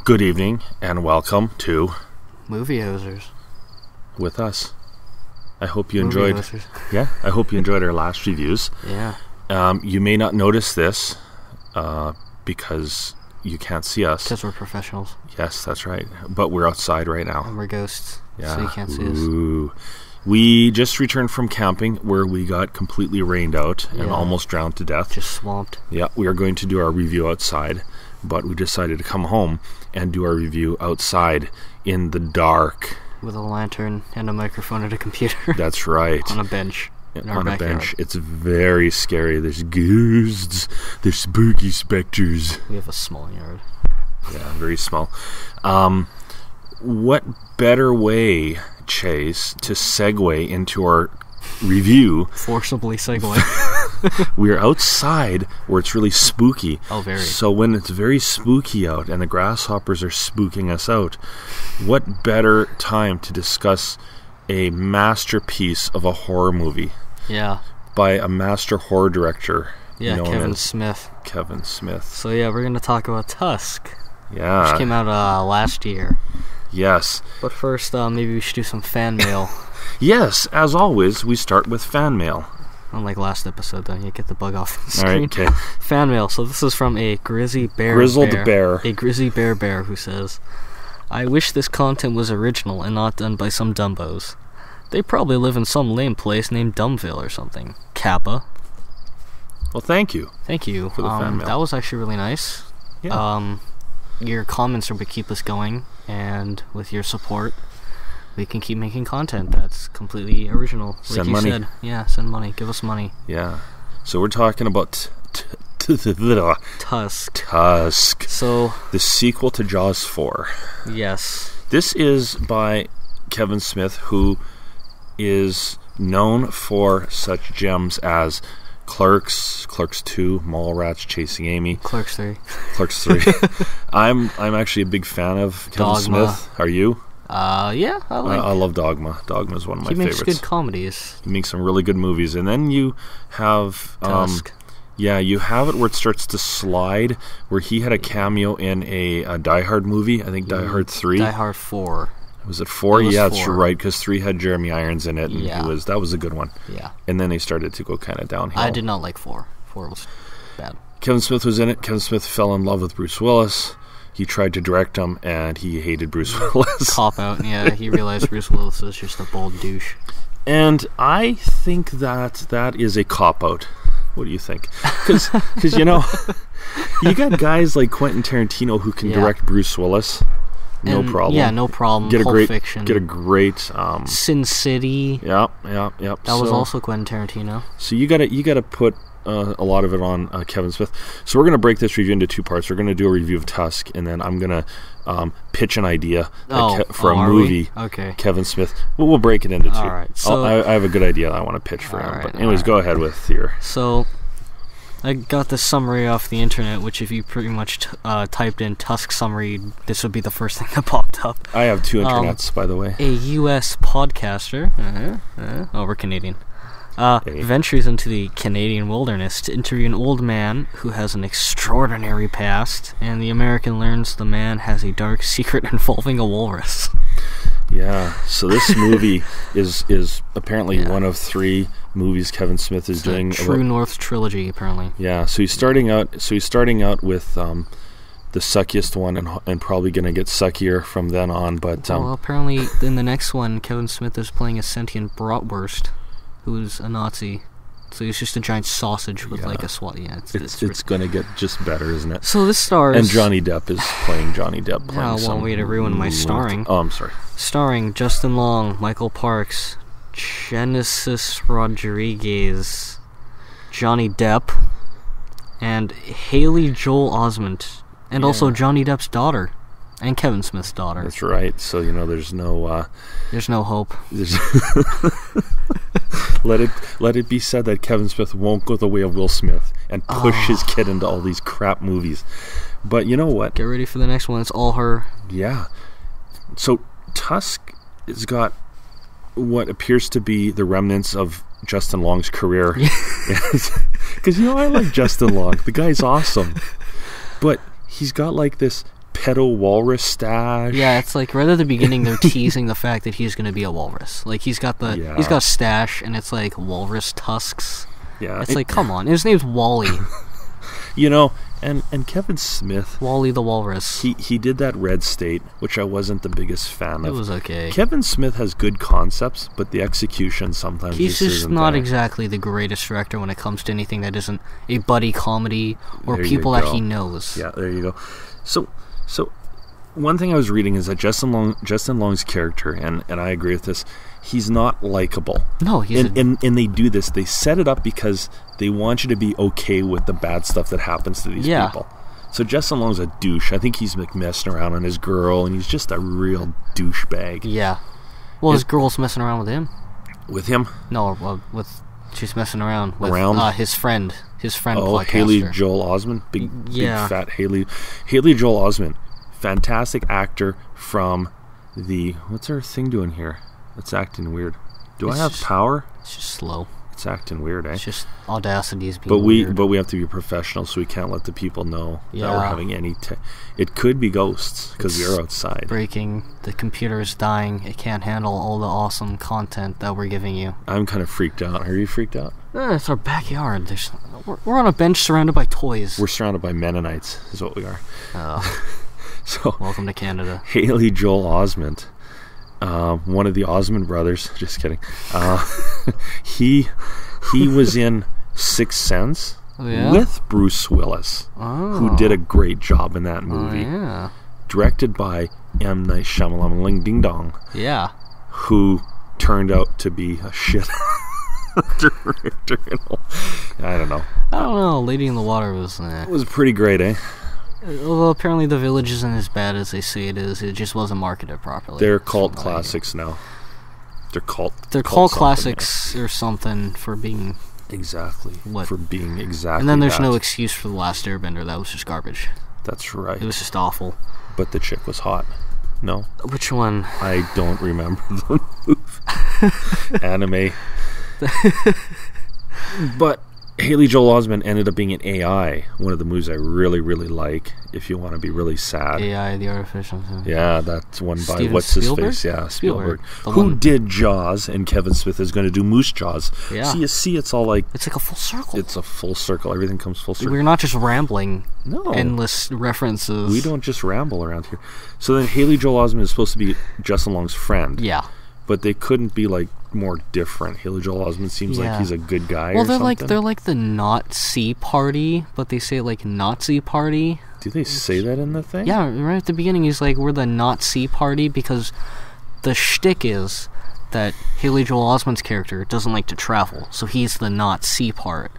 Good evening and welcome to Movie Hosers with us. I hope you Movie enjoyed. Hosers. Yeah, I hope you enjoyed our last reviews. Yeah. You may not notice this because you can't see us. Because we're professionals. Yes, that's right. But we're outside right now. And we're ghosts. Yeah. So you can't see us. Ooh. We just returned from camping where we got completely rained out and almost drowned to death. Just swamped. Yeah, we are going to do our review outside, but we decided to come home and do our review outside in the dark. With a lantern and a microphone and a computer. That's right. On a bench. In our On a backyard. bench. It's very scary. There's ghosts. There's spooky specters. We have a small yard. Yeah, very small. What better way, Chase, to segue into our review? Forcibly segue. We're outside where it's really spooky. Oh, very. So when it's very spooky out and the grasshoppers are spooking us out, what better time to discuss a masterpiece of a horror movie? Yeah. By a master horror director. Yeah, known Kevin as Smith. Kevin Smith. So yeah, we're going to talk about Tusk. Yeah. Which came out last year. Yes. But first, maybe we should do some fan mail. Yes, as always, we start with fan mail. Unlike last episode, though, you get the bug off the screen. Alright, okay. Fan mail. So this is from a grizzled bear. A grizzly bear who says, I wish this content was original and not done by some dumbos. They probably live in some lame place named Dumbville or something. Kappa. Well, thank you. Thank you. For the fan mail. That was actually really nice. Yeah. Your comments are what keep us going, and with your support, we can keep making content that's completely original. Like Send you money. said. Yeah, send money. Give us money. Yeah. So we're talking about Tusk. Tusk. So, The sequel to Jaws 4. yes. This is by Kevin Smith, who is known for such gems as Clerks, Clerks 2, Mallrats, Chasing Amy, Clerks 3. Clerks 3. I'm actually a big fan of Kevin Dogma. Smith. Are you? Yeah, I love Dogma. Dogma is one of my He makes favorites. good comedies. He makes some really good movies. And then you have Tusk. yeah, you have it where it starts to slide, where he had a cameo in a Die Hard movie. I think Die Hard 3. Die Hard 4. Was it 4? It was Yeah, that's 4. right, because 3 had Jeremy Irons in it, and Yeah. that was a good one. Yeah. And then they started to go kind of downhill. I did not like 4. 4 was bad. Kevin Smith was in it. Kevin Smith fell in love with Bruce Willis. He tried to direct him, and he hated Bruce Willis. Cop out. Yeah, he realized Bruce Willis is just a bold douche. And I think that is a cop-out. What do you think? Because you know, you got guys like Quentin Tarantino who can direct Bruce Willis. No problem. Yeah, no problem. Pulp Fiction. Get a great Sin City. Yep. That was also Quentin Tarantino. So you gotta put a lot of it on Kevin Smith. So we're gonna break this review into two parts. We're gonna do a review of Tusk, and then I'm gonna pitch an idea for a movie. Okay. Kevin Smith. We'll break it into two. All right. So I have a good idea that I want to pitch for him. right, But anyways, go ahead with your. So I got this summary off the internet, which if you pretty much typed in Tusk summary, this would be the first thing that popped up. I have two internets, by the way. A U.S. podcaster, we're Canadian, ventures into the Canadian wilderness to interview an old man who has an extraordinary past, and the American learns the man has a dark secret involving a walrus. Yeah, so this movie is apparently one of 3 movies Kevin Smith is doing. True North trilogy, apparently. Yeah, so he's starting out with the suckiest one, and probably gonna get suckier from then on. But well, apparently in the next one, Kevin Smith is playing a sentient bratwurst, who's a Nazi. So he's just a giant sausage with like a SWAT. Yeah, it's gonna get just better, isn't it? So this stars... And Johnny Depp is playing Johnny Depp. I won't wait to ruin my starring. Oh, I'm sorry. Starring Justin Long, Michael Parks, Genesis Rodriguez, Johnny Depp, and Haley Joel Osment, and also Johnny Depp's daughter, and Kevin Smith's daughter. That's right. So there's no. There's no hope. Let it be said that Kevin Smith won't go the way of Will Smith and push his kid into all these crap movies. But you know what? Get ready for the next one. It's all her. Yeah. So Tusk has got what appears to be the remnants of Justin Long's career. Because I like Justin Long. The guy's awesome. But he's got like this pedo walrus stash. Yeah, it's like right at the beginning they're teasing the fact that he's gonna be a walrus. Like he's got a stash and it's like walrus tusks. Yeah. It's like, come on. His name's Wally. You know, and Kevin Smith, Wally the Walrus. He did that Red State, which I wasn't the biggest fan of. It was okay. Kevin Smith has good concepts, but the execution sometimes he's just isn't not there. Exactly the greatest director when it comes to anything that isn't a buddy comedy or There people you that go. he knows. Yeah, there you go. So one thing I was reading is that Justin Long's character, and I agree with this, he's not likable. No, and they do this. They set it up because they want you to be okay with the bad stuff that happens to these people. So Justin Long's a douche. I think he's like messing around on his girl, and he's just a real douchebag. Yeah. Well, his girl's messing around with him. With him? No, she's messing around with his friend. His friend. Oh, podcaster. Haley Joel Osment, big fat Haley Joel Osment, fantastic actor from the what's her thing doing here? It's acting weird. I have power? It's just slow. It's acting weird, eh? It's just Audacity is being weird. But we have to be professional, so we can't let the people know that we're having any. It could be ghosts because we're outside. Breaking. The computer is dying. It can't handle all the awesome content that we're giving you. I'm kind of freaked out. Are you freaked out? It's our backyard. We're on a bench surrounded by toys. We're surrounded by Mennonites, is what we are. So welcome to Canada. Haley Joel Osment. One of the Osmond brothers. Just kidding. He was in Sixth Sense with Bruce Willis, who did a great job in that movie. Directed by M. Night Shyamalan Ding Dong. Yeah. Who turned out to be a shit director. I don't know. Lady in the Water was... It was pretty great, eh? Although apparently The Village isn't as bad as they say it is. It just wasn't marketed properly. They're cult classics now. They're cult classics or something for being... Exactly. For being exactly And then there's that. no excuse for The Last Airbender. That was just garbage. That's right. It was just awful. But the chick was hot. No? Which one? I don't remember the movie. Anime. But Haley Joel Osment ended up being an AI, one of the movies I really, really like, if you want to be really sad. AI, the artificial... Yeah, that's one by Steven what's Spielberg? his face? Yeah, Spielberg. Who did Jaws, and Kevin Smith is going to do Moose Jaws. Yeah. So you see, it's all like... It's like a full circle. It's a full circle. Everything comes full circle. We're not just rambling. No. Endless references. We don't just ramble around here. So then Haley Joel Osment is supposed to be Justin Long's friend. Yeah. But they couldn't be like more different. Haley Joel Osment seems like he's a good guy. Well, or something. they're like the Nazi party, but they say like Nazi party. Do they say that in the thing? Yeah, right at the beginning he's like, we're the Nazi party, because the shtick is that Haley Joel Osment's character doesn't like to travel, so he's the Nazi part.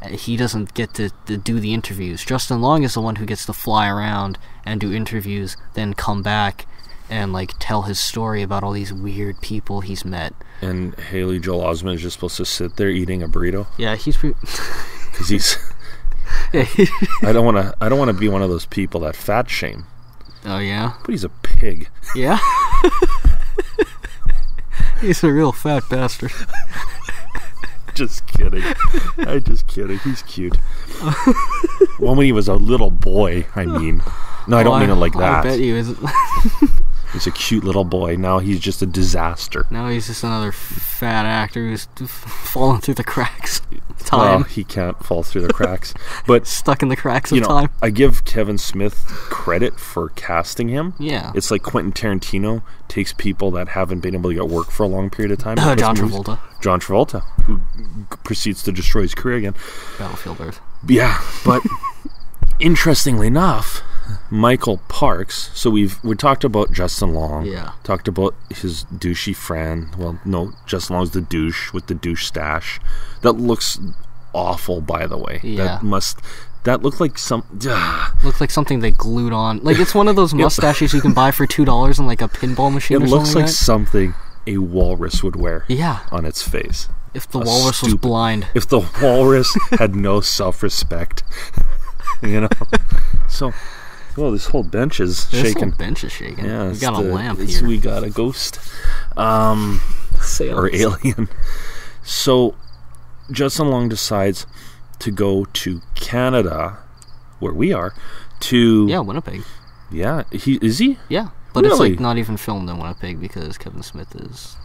He doesn't get to do the interviews. Justin Long is the one who gets to fly around and do interviews, then come back and like tell his story about all these weird people he's met. And Haley Joel Osment is just supposed to sit there eating a burrito. Yeah, he's because he's. I don't want to be one of those people that fat shame. Oh yeah. But he's a pig. Yeah. He's a real fat bastard. Just kidding. I'm just kidding. He's cute. Well, when he was a little boy, I mean. No, I don't mean it like that. I bet you is. He's a cute little boy. Now he's just a disaster. Now he's just another fat actor who's falling through the cracks. Well, he can't fall through the cracks. But stuck in the cracks of time. I give Kevin Smith credit for casting him. Yeah. It's like Quentin Tarantino takes people that haven't been able to get work for a long period of time. John Travolta. John Travolta, who proceeds to destroy his career again. Battlefield Earth. Yeah, but interestingly enough, Michael Parks. So we talked about Justin Long. Yeah. Talked about his douchey friend. Well, no, Justin Long's the douche with the douche stash. That looks awful, by the way. Yeah. That looked like Looked like something they glued on. Like it's one of those mustaches you can buy for $2 in like a pinball machine. It looks like something a walrus would wear. Yeah. On its face. If the walrus was blind. If the walrus had no self-respect. You know. So. Well, this whole bench is shaking. This whole bench is shaking. Yeah, we got a lamp here. We got a ghost. Or alien. So, Justin Long decides to go to Canada, where we are, to... Yeah, Winnipeg. Yeah, is he? Yeah, but Really? it's like not even filmed in Winnipeg because Kevin Smith is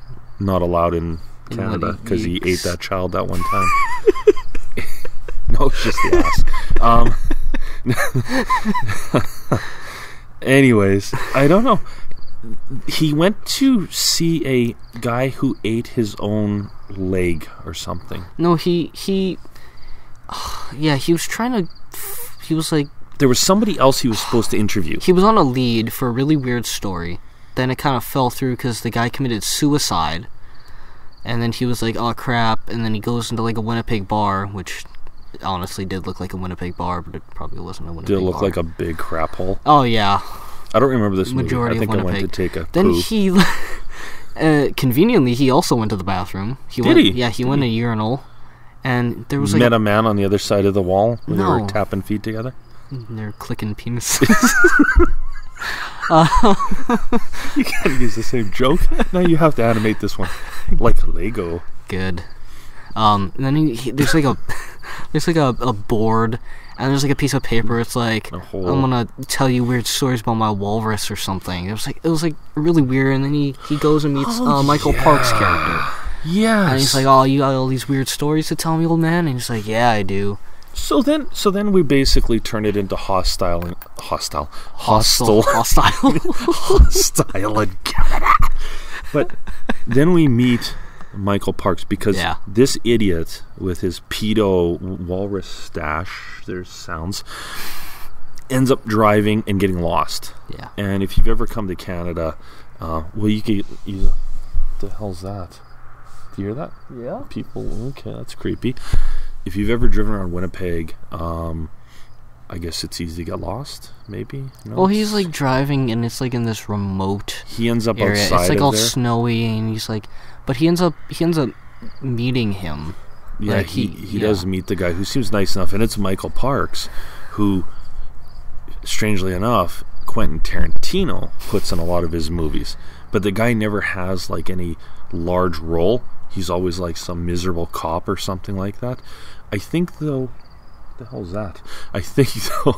Not allowed in Canada because he ate that child that one time. No, it's just the ass. Anyways, I don't know. He went to see a guy who ate his own leg or something. No, he was trying to. He was like. There was somebody else he was supposed to interview. He was on a lead for a really weird story. Then it kind of fell through because the guy committed suicide. And then he was like, oh crap. And then he goes into like a Winnipeg bar, which honestly did look like a Winnipeg bar, but it probably wasn't a Winnipeg bar. Did it look like a big crap hole? Oh, yeah. I don't remember this Majority movie. I think of I went Winnipeg. to take a Then poo. he, conveniently, he also went to the bathroom. Did he? Yeah, he went to a urinal. And there was like Met a man on the other side of the wall when they No. were tapping feet together? They're clicking penises. You can't use the same joke. Now you have to animate this one like Lego. Good. And then there's like a board, and there's like a piece of paper. It's like, A hole. I'm gonna tell you weird stories about my walrus or something. It was like really weird. And then he goes and meets Michael Park's character, Yes. and he's like, oh, you got all these weird stories to tell me, old man? And he's like, yeah, I do. So then we basically turn it into hostile in Canada. But then we meet Michael Parks because this idiot with his pedo walrus stash, there's sounds, ends up driving and getting lost. Yeah. And if you've ever come to Canada, what the hell's that? Do you hear that? Yeah. People, okay, that's creepy. If you've ever driven around Winnipeg, I guess it's easy to get lost, maybe? No, Well, he's like driving, and it's like in this remote he ends up area. outside It's like of all there. snowy, and he's like, but he ends up meeting him. Yeah, Like, he does meet the guy who seems nice enough, and it's Michael Parks, who, strangely enough, Quentin Tarantino puts in a lot of his movies. But the guy never has like any large role. He's always like some miserable cop or something like that. I think though, what the hell's that? I think though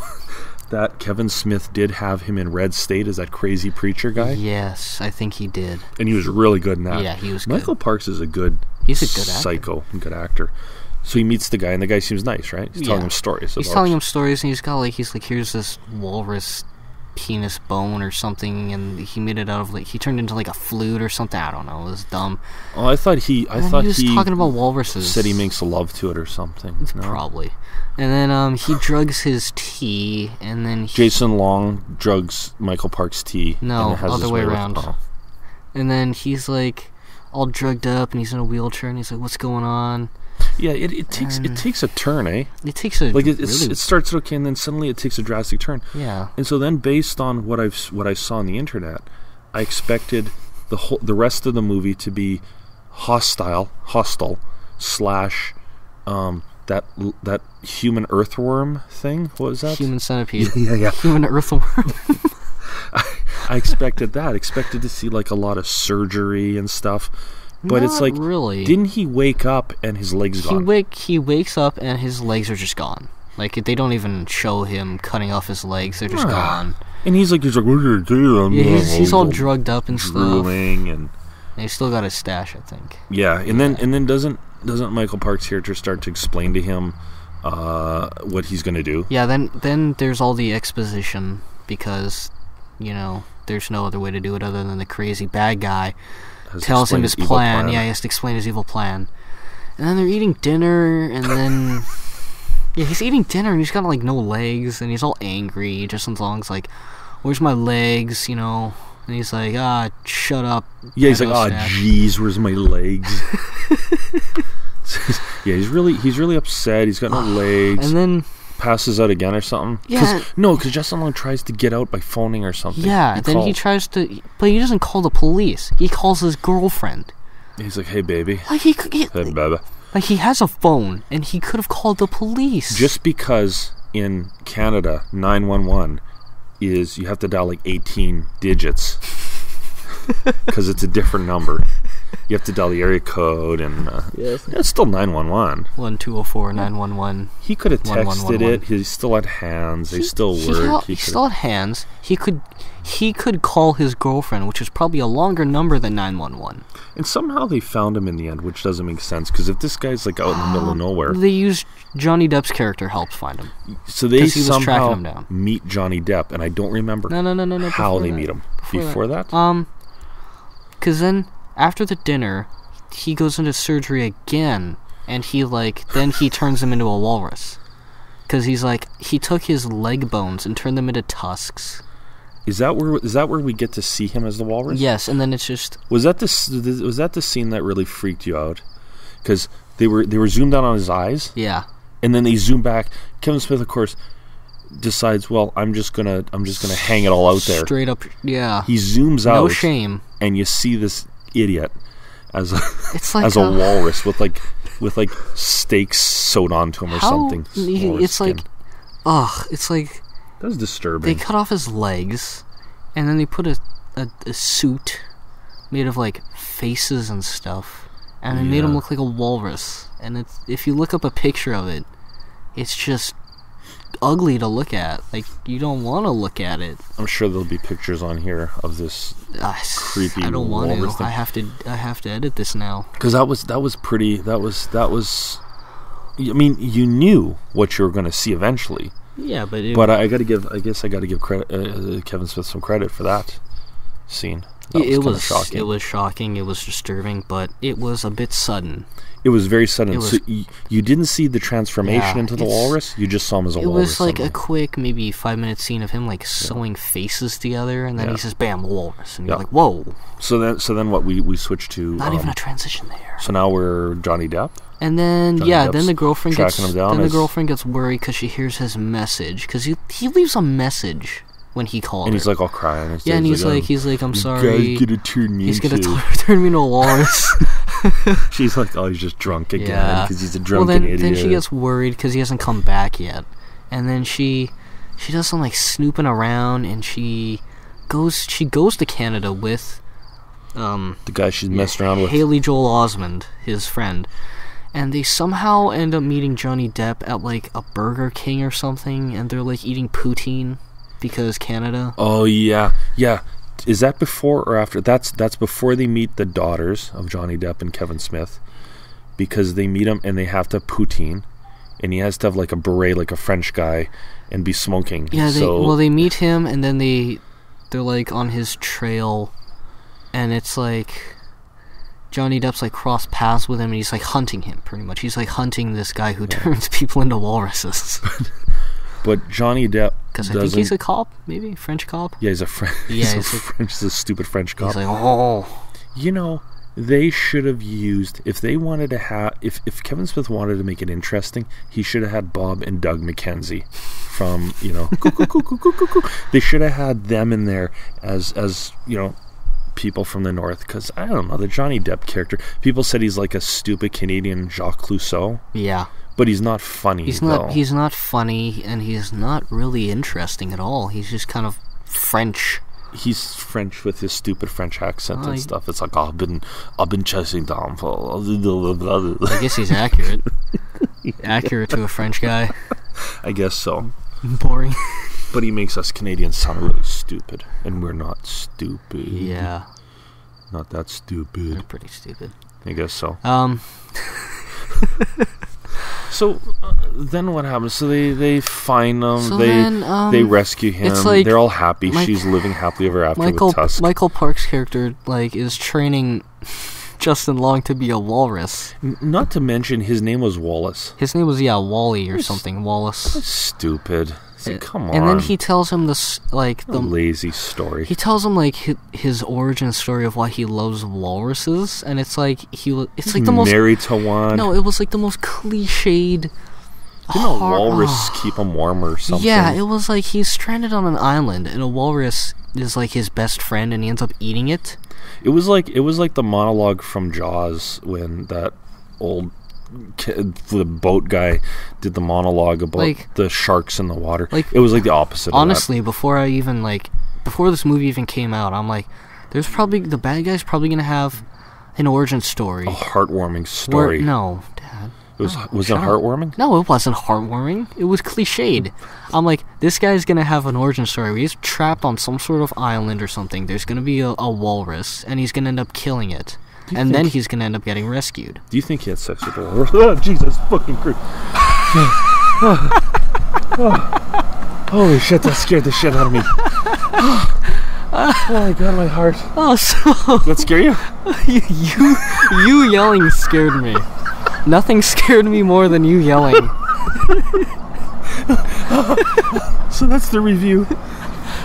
that Kevin Smith did have him in Red State as that crazy preacher guy. Yes, I think he did. And he was really good in that. Yeah, he was good. Michael Parks is He's a good actor. psycho and good actor. So he meets the guy, and the guy seems nice, right? He's telling him stories. He's telling him stories, and he's like, here's this walrus penis bone or something, and he made it out of he turned into like a flute or something. I don't know. It was dumb. Oh, I thought he was talking about walruses. Said he makes love to it or something. No? Probably. And then he drugs his tea, and then Jason Long drugs Michael Parks' tea. No, and it has other his way with- around. oh. And then he's like all drugged up, and he's in a wheelchair, and he's like, "What's going on?" Yeah, it takes a turn, eh? It takes a Like it really, starts okay, and then suddenly it takes a drastic turn. yeah. And so then, based on what I saw on the internet, I expected the rest of the movie to be hostile slash that human earthworm thing. What was that? Human centipede. Yeah. Human earthworm. I expected that. Expected to see like a lot of surgery and stuff. But it's Not like, really. Didn't he wake up and his legs gone? He wakes up and his legs are just gone. Like they don't even show him cutting off his legs; they're just gone. And he's like, what are you doing? Yeah, he's all drugged up and stuff. Drooling and he's still got his stash, I think. yeah. And then doesn't Michael Parks' character start to explain to him what he's gonna do? Yeah. Then there's all the exposition because there's no other way to do it other than the crazy bad guy tells him his plan. Yeah, he has to explain his evil plan. And then they're eating dinner, and then yeah, he's eating dinner, and he's got like no legs, and he's all angry. Justin Long's like, "Where's my legs?" And he's like, shut up. Yeah, he's like, Stash." jeez, where's my legs? Yeah, he's really upset. He's got no legs. And then passes out again or something. Yeah. Because Justin Long tries to get out by phoning or something. Yeah, he tries to, but he doesn't call the police. He calls his girlfriend. He's like, hey, baby. Like Hey, baby. Like he has a phone, and he could have called the police. Just because in Canada 911 is you have to dial like 18 digits because it's a different number. you have to dial the area code, and Yes. it's still 911. 1-204-911. He could have texted 1111. it. He still had hands. They still work. He still had hands. He could call his girlfriend, which is probably a longer number than 911. And somehow they found him in the end, which doesn't make sense, because if this guy's like out in the middle of nowhere, They used Johnny Depp's character helped find him. so they 'cause he was tracking somehow him down. meet Johnny Depp, and I don't remember No. how before they that. meet him. Before Before that? Because then after the dinner, he goes into surgery again, and then he turns him into a walrus. Because he took his leg bones and turned them into tusks. Is that where we get to see him as the walrus? Yes, and then it's just Was that the scene that really freaked you out? Because they were zoomed out on his eyes, yeah. and then they zoom back. Kevin Smith, of course, decides, well, I'm just gonna hang it all out there. Straight up, yeah. He zooms out. No shame. And you see this idiot as a It's like as a walrus with stakes sewed onto him or something. It's like, it's like That's disturbing. they cut off his legs, and then they put a suit made of like faces and stuff, and they made him look like a walrus. And if you look up a picture of it, it's just ugly to look at. Like, you don't want to look at it. I'm sure there'll be pictures on here of this creepy. I don't want walrus to. thing. I have to edit this now. Because that was pretty. That was. I mean, you knew what you were going to see eventually. Yeah, but I got to give. I guess I got to give credit, Kevin Smith some credit for that scene. It was shocking. It was shocking. It was disturbing, but it was a bit sudden. It was very sudden. Was, so you didn't see the transformation into the walrus. You just saw him as a walrus. It was like somehow. a quick, maybe 5-minute scene of him like sewing faces together, and then he says, "Bam, a walrus," and you're like, "Whoa!" So then what we switched to? Not even a transition there. So now we're Johnny Depp. And then then the girlfriend gets tracking him down. the girlfriend gets worried because she hears his message, because he leaves a message when he called And her. he's like all crying. And he's like, "I'm sorry." Guy's gonna turn me He's gonna into. turn me into a walrus. She's like, oh, he's just drunk again because he's a drunken well, idiot. then she gets worried because he hasn't come back yet, and then she does some like snooping around, and she goes to Canada with the guy she's messing around with. Haley Joel Osment, his friend, and they somehow end up meeting Johnny Depp at like a Burger King or something, and they're like eating poutine because Canada. Oh yeah. Is that before or after? That's before they meet the daughters of Johnny Depp and Kevin Smith, because they meet him and they have to poutine, and he has to have like a beret, like a French guy, and be smoking. Yeah, they meet him, and then they're like on his trail, and it's like Johnny Depp's like cross paths with him, and he's like hunting him pretty much. He's like hunting this guy who turns people into walruses. But Johnny Depp, because I think he's a cop, maybe French cop. Yeah, he's a French. Yeah, he's a stupid French cop. He's like, oh. You know, they should have used, if they wanted to have, if Kevin Smith wanted to make it interesting, he should have had Bob and Doug McKenzie from, They should have had them in there as people from the North, because I don't know, the Johnny Depp character, people said he's like a stupid Canadian Jacques Clouseau. Yeah. But he's not funny. He's not funny, and he's not really interesting at all. He's just kind of French. He's French with his stupid French accent and stuff. It's like, I've been chasing down for. I guess he's accurate. Accurate to a French guy. I guess so. Boring. But he makes us Canadians sound really stupid, and we're not stupid. Yeah. Not that stupid. We're pretty stupid. I guess so. So then what happens? So they find him. So they rescue him. It's like they're all happy. She's living happily ever after with Tusk. Michael Park's character is training Justin Long to be a walrus. Not to mention his name was Wallace. His name was Wally or something. Wallace. That's stupid. Like, come on. And then he tells him the lazy story. He tells him his origin story of why he loves walruses, and it's like the most married to one. No, it was like the most cliched. Didn't a walrus keep him warm or something? Yeah, it was like he's stranded on an island, and a walrus is like his best friend, and he ends up eating it. It was like the monologue from Jaws when that old the boat guy did the monologue about the sharks in the water. It was like the opposite. Honestly, before this movie even came out, I'm like, the bad guy's probably gonna have an origin story. A heartwarming story. No, Dad. Was it heartwarming? No, it wasn't heartwarming. It was cliched. I'm like, this guy's gonna have an origin story where he's trapped on some sort of island or something. There's gonna be a walrus, and he's gonna end up killing it. And then he's gonna end up getting rescued. Do you think he had sex with the walrus? Oh, Jesus fucking Christ. Holy shit, that scared the shit out of me. Oh my god, my heart. Oh, so... That scare you? you yelling scared me. Nothing scared me more than you yelling. So that's the review.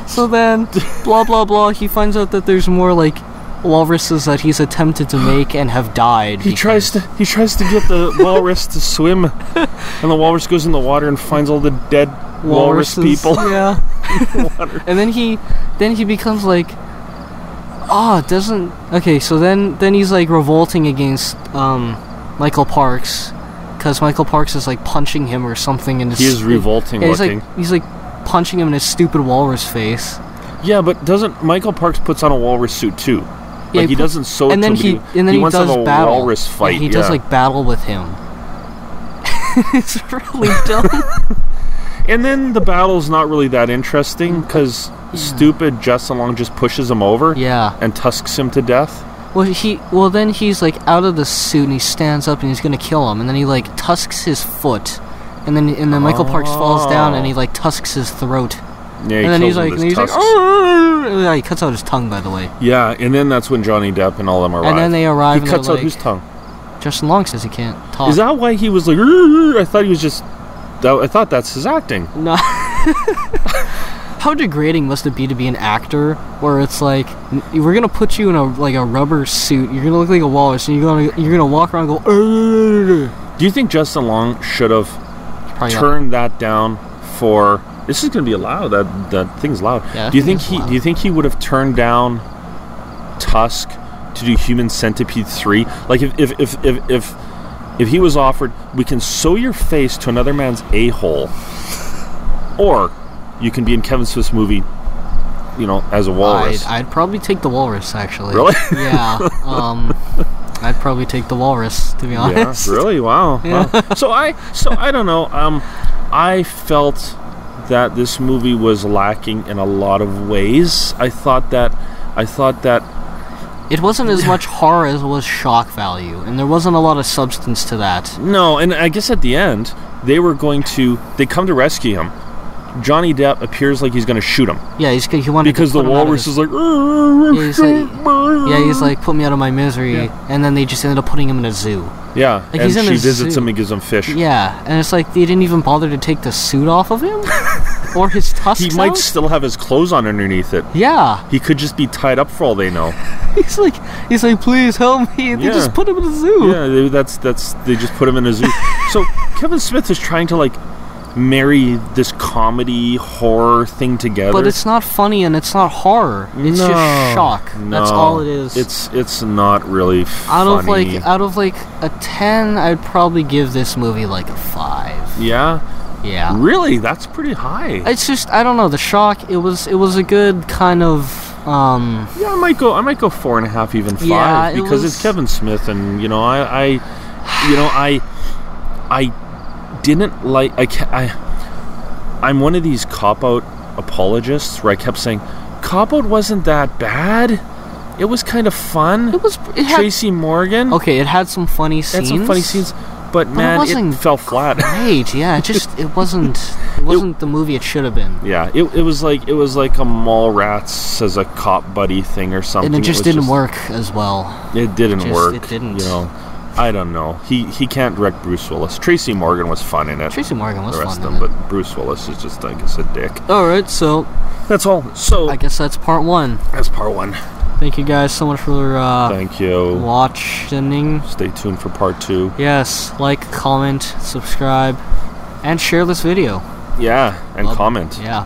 So then, blah blah blah, he finds out that there's more, like, walruses that he's attempted to make and have died. He tries to get the walrus to swim, and the walrus goes in the water and finds all the dead walrus people. Yeah. And then he becomes like, okay, so then he's like revolting against Michael Parks, because Michael Parks is like punching him or something, and he is revolting looking. He's like punching him in his stupid walrus face. Yeah, but doesn't Michael Parks puts on a walrus suit too? Yeah, like he doesn't sew and it then to he and then he he wants does to have a battle. walrus fight. Yeah, he does like battle with him. It's really dumb. And then the battle's not really that interesting because stupid Justin Long just pushes him over. Yeah. And tusks him to death. Well, then he's like out of the suit and he stands up and he's gonna kill him, and then he like tusks his foot, and then Michael Parks falls down and he like tusks his throat. Yeah, and then he's like, oh! Yeah, he cuts out his tongue, by the way. Yeah, and then that's when Johnny Depp and all them arrive. And then they arrive. He cuts out whose tongue? Justin Long says he can't talk. Is that why he was like? I thought he was just. I thought that's his acting. No. How degrading must it be to be an actor where it's like, we're gonna put you in a rubber suit, you're gonna look like a walrus, and you're gonna walk around and go. Do you think Justin Long should have turned that down for? This is gonna be loud. That thing's loud. Yeah, do you think he would have turned down Tusk to do Human Centipede 3? Like if he was offered, we can sew your face to another man's a-hole, or you can be in Kevin Smith's movie, as a walrus. I'd probably take the walrus, actually. Really? Yeah. I'd probably take the walrus, to be honest. Yeah, really? Wow. Yeah. Wow. So I don't know. I felt that this movie was lacking in a lot of ways. I thought that it wasn't as much horror as it was shock value, and there wasn't a lot of substance to that. No, and I guess at the end they come to rescue him. Johnny Depp appears like he's going to shoot him. Yeah, he wanted because to the walrus is like, he's like, put me out of my misery, and then they just ended up putting him in a zoo. Yeah, like, and she visits him and gives him fish. Yeah, and it's like they didn't even bother to take the suit off of him or his tusks. He might still have his clothes on underneath it. Yeah, he could just be tied up for all they know. he's like, please help me. And they just put him in a zoo. Yeah, they just put him in a zoo. So Kevin Smith is trying to marry this comedy horror thing together, but it's not funny and it's not horror. It's just shock. That's all it is. It's not really funny. Out of a 10, I'd probably give this movie a 5. Yeah, really, that's pretty high. It's just, I don't know, the shock. It was a good kind of. Yeah, I might go 4.5, even 5, yeah, because it's Kevin Smith, and I didn't like. I'm one of these cop-out apologists where I kept saying cop-out wasn't that bad. It was kind of fun. It had Tracy Morgan. Okay, it had some funny scenes. But man, it fell flat. Great, yeah. It wasn't the movie it should have been. Yeah, it was like a Mallrats as a cop buddy thing or something. And it just didn't work as well. It didn't work. It didn't. I don't know. He can't direct Bruce Willis. Tracy Morgan was fun in it. Tracy Morgan was fun in it. But Bruce Willis is just, I guess, a dick. All right, so that's all. So I guess that's part 1. That's part 1. Thank you guys so much for thank you watching. Stay tuned for part 2. Yes, like, comment, subscribe, and share this video. Yeah, and comment. Yeah.